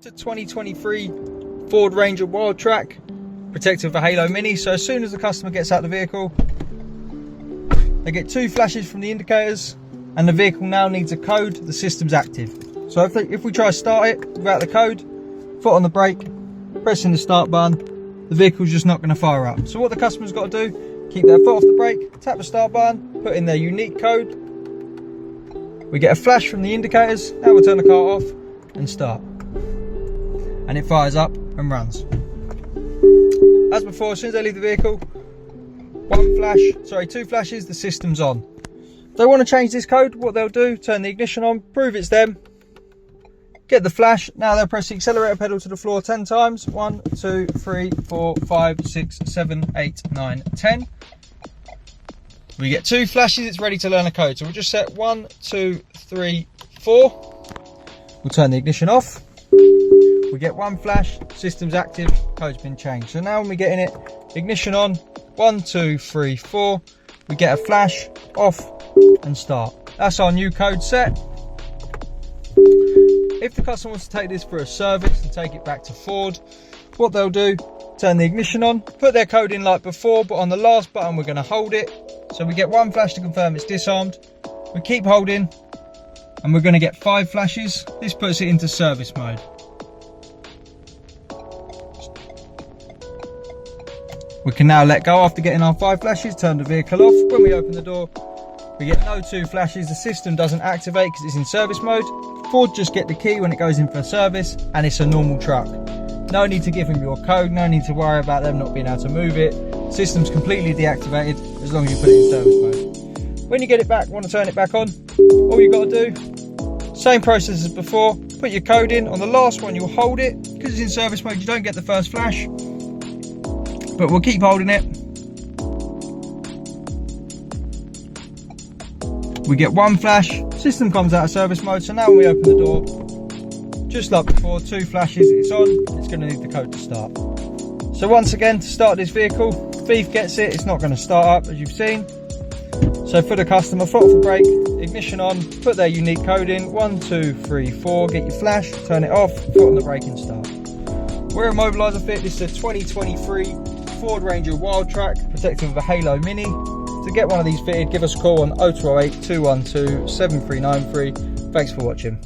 It's a 2023 Ford Ranger WildTrak, protected with a Halo Mini. So as soon as the customer gets out of the vehicle, they get two flashes from the indicators, and the vehicle now needs a code. The system's active. So if we try to start it without the code, foot on the brake, pressing the start button, the vehicle's just not going to fire up. So what the customer's got to do, keep their foot off the brake, tap the start button, put in their unique code. We get a flash from the indicators. Now we'll turn the car off and start, and it fires up and runs. As before, as soon as they leave the vehicle, two flashes, the system's on. If they want to change this code, what they'll do, turn the ignition on, prove it's them, get the flash. Now they'll press the accelerator pedal to the floor 10 times. 1, 2, 3, 4, 5, 6, 7, 8, 9, 10. We get two flashes, it's ready to learn a code. So we'll just set 1, 2, 3, 4. We'll turn the ignition off. We get one flash, system's active, code's been changed. So now when we get in it, ignition on, 1, 2, 3, 4. We get a flash, off and start. That's our new code set. If the customer wants to take this for a service and take it back to Ford, what they'll do, turn the ignition on, put their code in like before, but on the last button we're going to hold it. So we get one flash to confirm it's disarmed. We keep holding, and we're going to get 5 flashes. This puts it into service mode. We can now let go after getting our 5 flashes, turn the vehicle off. When we open the door, we get no 2 flashes. The system doesn't activate because it's in service mode. Ford just get the key when it goes in for service, and it's a normal truck. No need to give them your code, no need to worry about them not being able to move it. System's completely deactivated as long as you put it in service mode. When you get it back, want to turn it back on, all you got to do, same process as before, put your code in. On the last one you'll hold it, because it's in service mode you don't get the first flash, but we'll keep holding it. We get one flash, system comes out of service mode. So now when we open the door, just like before, 2 flashes, it's on, it's going to need the code to start. So once again, to start this vehicle, Thief gets it, it's not going to start up as you've seen. So for the customer, foot off the brake, ignition on, put their unique code in, 1, 2, 3, 4, get your flash, turn it off, foot on the brake and start. We're Immobiliser Fit. This is a 2023 Ford Ranger WildTrak, protected with a Halo Mini. To get one of these fitted, give us a call on 0208 212 7393. Thanks for watching.